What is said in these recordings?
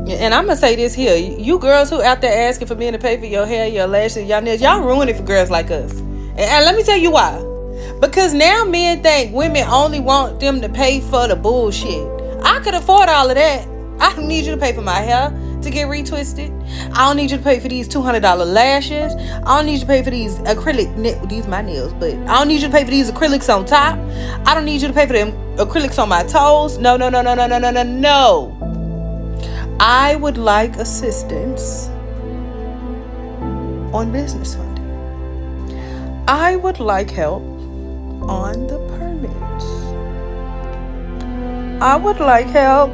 And I'm gonna say this here: you girls who out there asking for men to pay for your hair, your lashes, your nails, y'all ruin it for girls like us. And let me tell you why. Because now men think women only want them to pay for the bullshit. I could afford all of that. I don't need you to pay for my hair to get retwisted. I don't need you to pay for these $200 lashes. I don't need you to pay for these acrylic, these my nails, but I don't need you to pay for these acrylics on top. I don't need you to pay for them acrylics on my toes. No. I would like assistance on business funding. I would like help on the permits. I would like help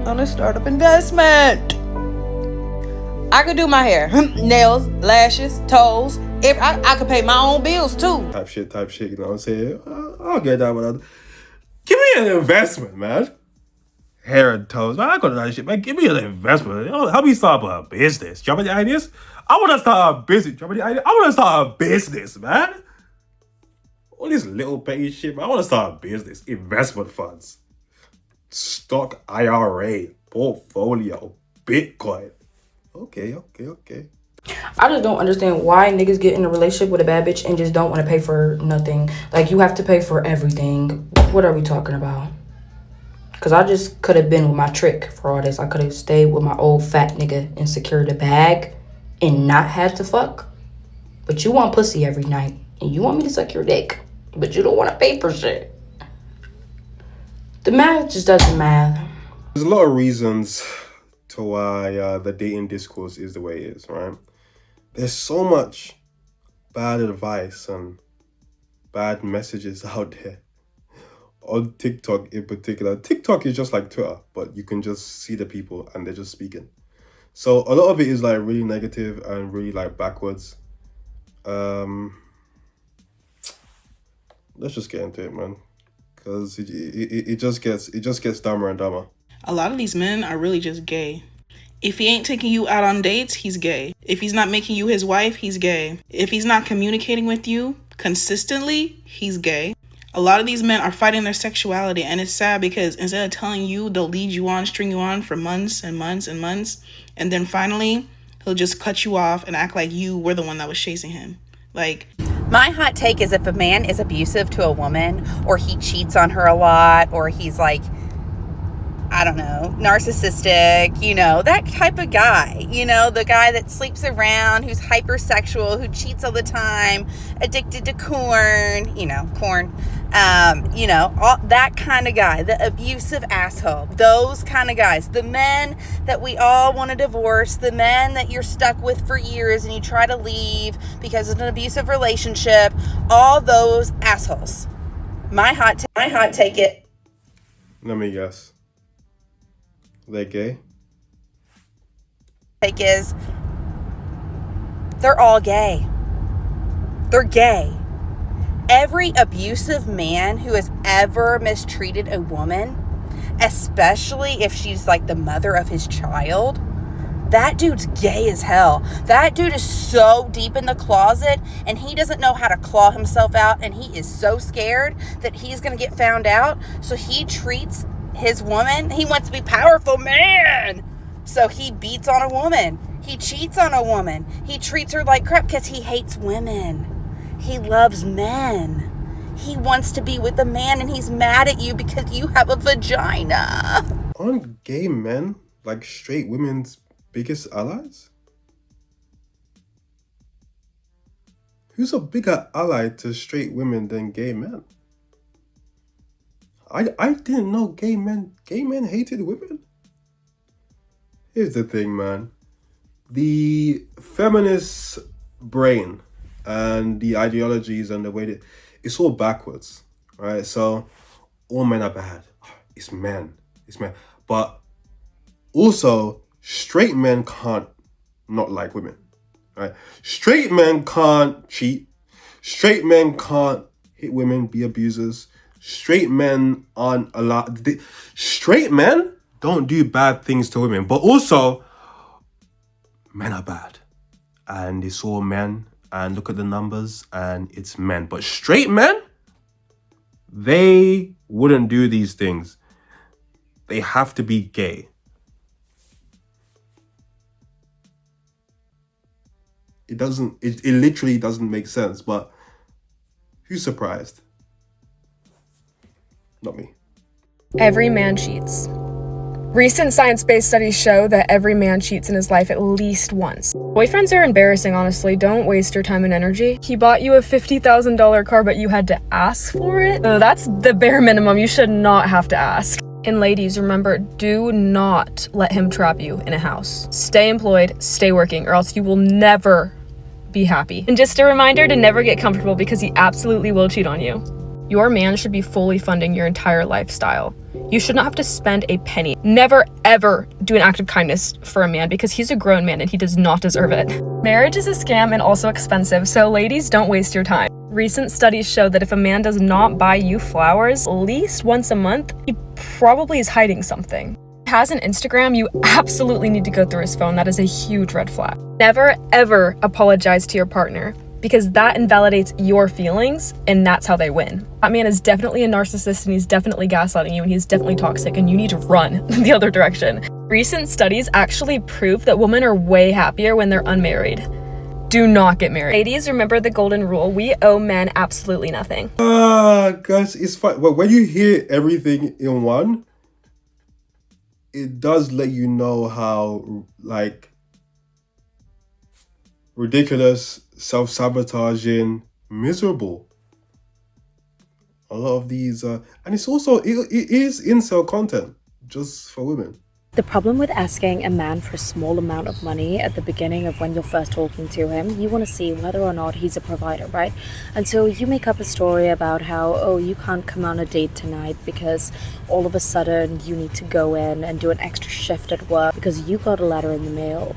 on a startup investment. I could do my hair, nails, lashes, toes. I could pay my own bills too. Type shit, you know what I'm saying? I'll get that one. Give me an investment, man. Hair and toes, man. I go to that shit, man. Give me an investment. Help me start a business. Do you have any ideas? I want to start a business. Do you have any ideas? I want to start a business, man. All this little petty shit, man. I want to start a business. Investment funds. Stock IRA. Portfolio. Bitcoin. Okay. I just don't understand why niggas get in a relationship with a bad bitch and just don't want to pay for nothing. Like, you have to pay for everything. What are we talking about? Because I just could have been with my trick for all this. I could have stayed with my old fat nigga and secured a bag and not had to fuck. But you want pussy every night. And you want me to suck your dick. But you don't want to pay for shit. The math just doesn't math. There's a lot of reasons to why the dating discourse is the way it is, right? There's so much bad advice and bad messages out there. On TikTok in particular. TikTok is just like Twitter, but you can just see the people and they're just speaking. So a lot of it is like really negative and really like backwards. Let's just get into it, man. Because it just gets dumber and dumber. A lot of these men are really just gay. If he ain't taking you out on dates, he's gay. If he's not making you his wife, he's gay. If he's not communicating with you consistently, he's gay. A lot of these men are fighting their sexuality, and it's sad because instead of telling you, they'll lead you on, string you on for months and months and months, and then finally, he'll just cut you off and act like you were the one that was chasing him. Like, my hot take is if a man is abusive to a woman, or he cheats on her a lot, or he's like, I don't know, narcissistic, that type of guy, the guy that sleeps around, who's hypersexual, who cheats all the time, addicted to corn, all that kind of guy, the abusive asshole, those kind of guys, the men that we all want to divorce, the men that you're stuck with for years and you try to leave because of an abusive relationship, all those assholes. My hot take it. Let me guess. They gay? Take is they're all gay. They're gay. Every abusive man who has ever mistreated a woman, especially if she's like the mother of his child, that dude's gay as hell. That dude is so deep in the closet and he doesn't know how to claw himself out, and he is so scared that he's going to get found out. So he treats his woman, he wants to be powerful, man. So he beats on a woman. He cheats on a woman. He treats her like crap because he hates women. He loves men. He wants to be with a man, and he's mad at you because you have a vagina. Aren't gay men like straight women's biggest allies? Who's a bigger ally to straight women than gay men? I didn't know gay men hated women. Here's the thing, man. The feminist brain and the ideologies and the way that it's all backwards, right? So all men are bad. It's men. But also, straight men can't not like women, right? Straight men can't cheat. Straight men can't hit women, be abusers. Straight men aren't allowed. Straight men don't do bad things to women, but also men are bad, and it's all men. And look at the numbers, and it's men. But straight men, they wouldn't do these things. They have to be gay. It doesn't. It literally doesn't make sense. But who's surprised? Not me. Every man cheats. Recent science-based studies show that every man cheats in his life at least once. Boyfriends are embarrassing, honestly. Don't waste your time and energy. He bought you a $50,000 car, but you had to ask for it? Oh, that's the bare minimum. You should not have to ask. And ladies, remember, do not let him trap you in a house. Stay employed, stay working, or else you will never be happy. And just a reminder to never get comfortable because he absolutely will cheat on you. Your man should be fully funding your entire lifestyle. You should not have to spend a penny. Never, ever do an act of kindness for a man because he's a grown man and he does not deserve it. Marriage is a scam and also expensive, so ladies, don't waste your time. Recent studies show that if a man does not buy you flowers at least once a month, he probably is hiding something. If he has an Instagram, you absolutely need to go through his phone. That is a huge red flag. Never, ever apologize to your partner, because that invalidates your feelings and that's how they win. That man is definitely a narcissist and he's definitely gaslighting you and he's definitely toxic and you need to run the other direction. Recent studies actually prove that women are way happier when they're unmarried. Do not get married. Ladies, remember the golden rule. We owe men absolutely nothing. Guys, it's fine. Well, when you hear everything in one, it does let you know how, like, ridiculous, self-sabotaging, miserable a lot of these and it's also it is incel content just for women. The problem with asking a man for a small amount of money at the beginning of when you're first talking to him, you want to see whether or not he's a provider, right? And so you make up a story about how, oh, you can't come on a date tonight because all of a sudden you need to go in and do an extra shift at work because you got a letter in the mail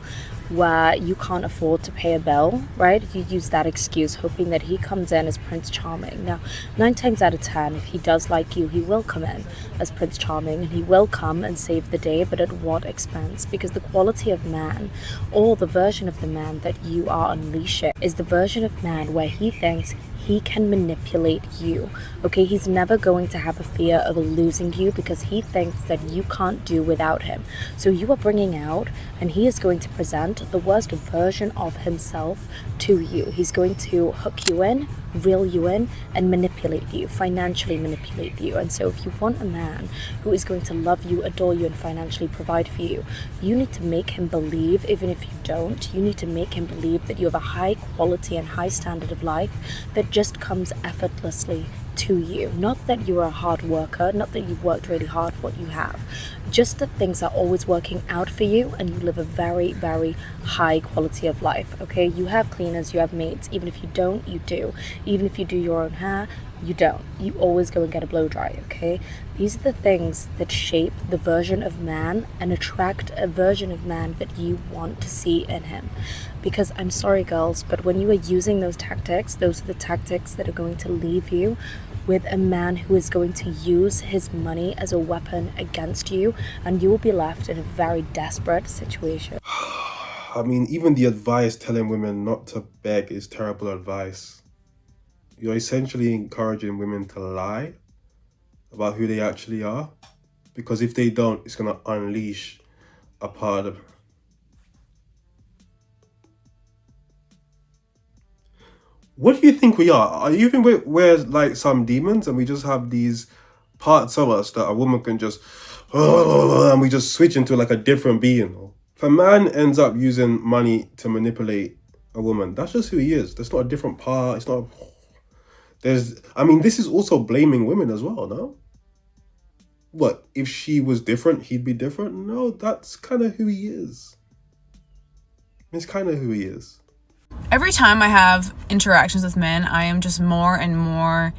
where you can't afford to pay a bill, right? You use that excuse hoping that he comes in as Prince Charming. Now, 9 times out of 10, if he does like you, he will come in as Prince Charming and he will come and save the day, but at what expense? Because the quality of man, or the version of the man that you are unleashing, is the version of man where he thinks he can manipulate you, okay? He's never going to have a fear of losing you because he thinks that you can't do without him. So you are bringing out, and he is going to present the worst version of himself to you. He's going to hook you in, reel you in, and manipulate you, financially manipulate you. And so if you want a man who is going to love you, adore you, and financially provide for you, you need to make him believe, even if you don't, you need to make him believe that you have a high quality and high standard of life that just comes effortlessly to you. Not that you're a hard worker, not that you've worked really hard for what you have, just that things are always working out for you and you live a very, very high quality of life, okay? You have cleaners, you have maids. Even if you don't, you do. Even if you do your own hair, you don't. You always go and get a blow dry, okay? These are the things that shape the version of man and attract a version of man that you want to see in him. Because I'm sorry, girls, but when you are using those tactics, those are the tactics that are going to leave you with a man who is going to use his money as a weapon against you, and you will be left in a very desperate situation. I mean, even the advice telling women not to beg is terrible advice. You're essentially encouraging women to lie about who they actually are, because if they don't, it's going to unleash a part of... What do you think we are? Are you think we're like some demons and we just have these parts of us that a woman can just... and we just switch into like a different being? If a man ends up using money to manipulate a woman, that's just who he is. That's not a different part. It's not... I mean, this is also blaming women as well, no? What, if she was different, he'd be different? No, that's kind of who he is. It's kind of who he is. Every time I have interactions with men, I am just more and more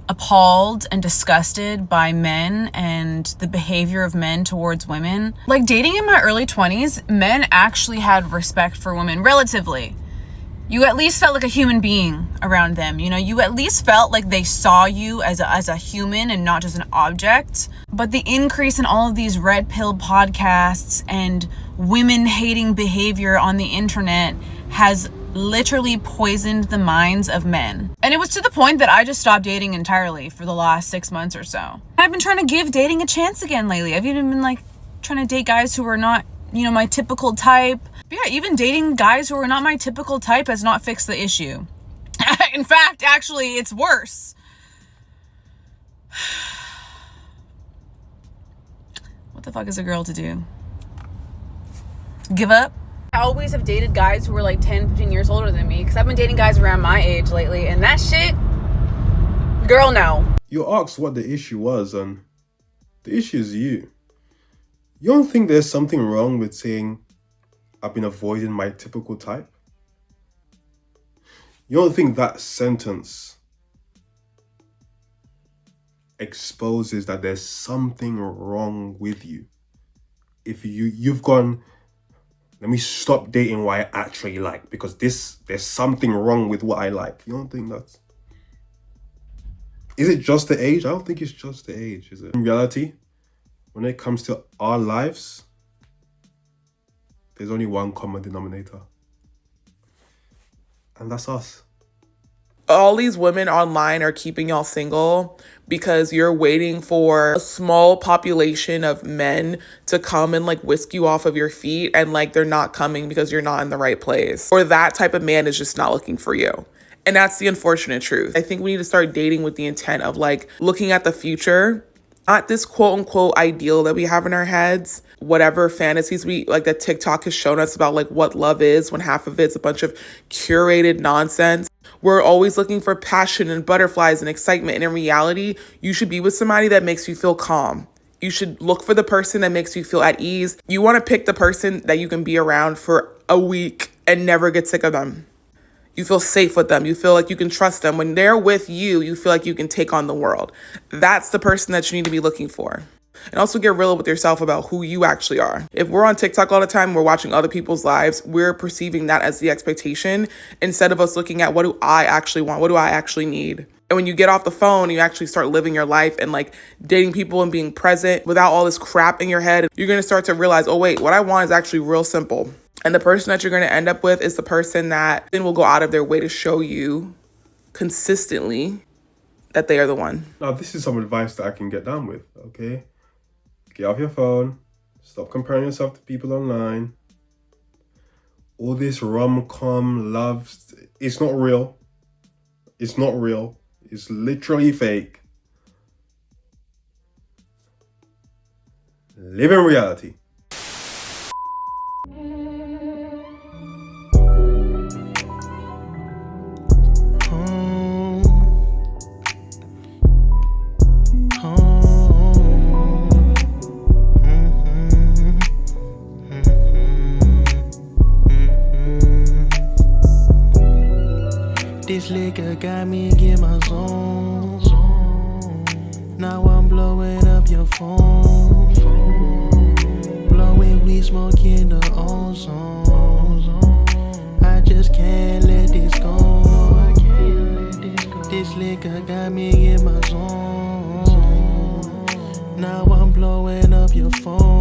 appalled and disgusted by men and the behavior of men towards women. Like, dating in my early 20s, men actually had respect for women, relatively. You at least felt like a human being around them, you know? You at least felt like they saw you as a human and not just an object. But the increase in all of these red pill podcasts and women-hating behavior on the internet has literally poisoned the minds of men. And it was to the point that I just stopped dating entirely for the last 6 months or so. I've been trying to give dating a chance again lately. I've even been like trying to date guys who are not you know, my typical type. But yeah, even dating guys who are not my typical type has not fixed the issue. In fact, actually, it's worse. What the fuck is a girl to do? Give up? I always have dated guys who were like 10, 15 years older than me, because I've been dating guys around my age lately, and that shit, girl, no. You asked what the issue was, and the issue is you. You don't think there's something wrong with saying, I've been avoiding my typical type? You don't think that sentence exposes that there's something wrong with you? If you've gone, let me stop dating what I actually like, because there's something wrong with what I like. You don't think that's... Is it just the age? I don't think it's just the age, is it? In reality, when it comes to our lives, there's only one common denominator. And that's us. All these women online are keeping y'all single because you're waiting for a small population of men to come and like whisk you off of your feet, and like they're not coming because you're not in the right place. Or that type of man is just not looking for you. And that's the unfortunate truth. I think we need to start dating with the intent of like looking at the future, not this quote unquote ideal that we have in our heads, whatever fantasies we like that TikTok has shown us about like what love is, when half of it's a bunch of curated nonsense. We're always looking for passion and butterflies and excitement. And in reality, you should be with somebody that makes you feel calm. You should look for the person that makes you feel at ease. You want to pick the person that you can be around for a week and never get sick of them. You feel safe with them. You feel like you can trust them. When they're with you, you feel like you can take on the world. That's the person that you need to be looking for. And also get real with yourself about who you actually are. If we're on TikTok all the time, we're watching other people's lives, we're perceiving that as the expectation instead of us looking at what do I actually want? What do I actually need? And when you get off the phone, you actually start living your life and like dating people and being present without all this crap in your head, you're going to start to realize, oh wait, what I want is actually real simple. And the person that you're going to end up with is the person that then will go out of their way to show you consistently that they are the one. Now, this is some advice that I can get down with, okay? Get off your phone. Stop comparing yourself to people online. All this rom-com love, it's not real. It's not real. It's literally fake. Live in reality. This liquor got me in my zone. Now I'm blowing up your phone. Blowing weed, smoking the ozone. I just can't let this go. This liquor got me in my zone. Now I'm blowing up your phone.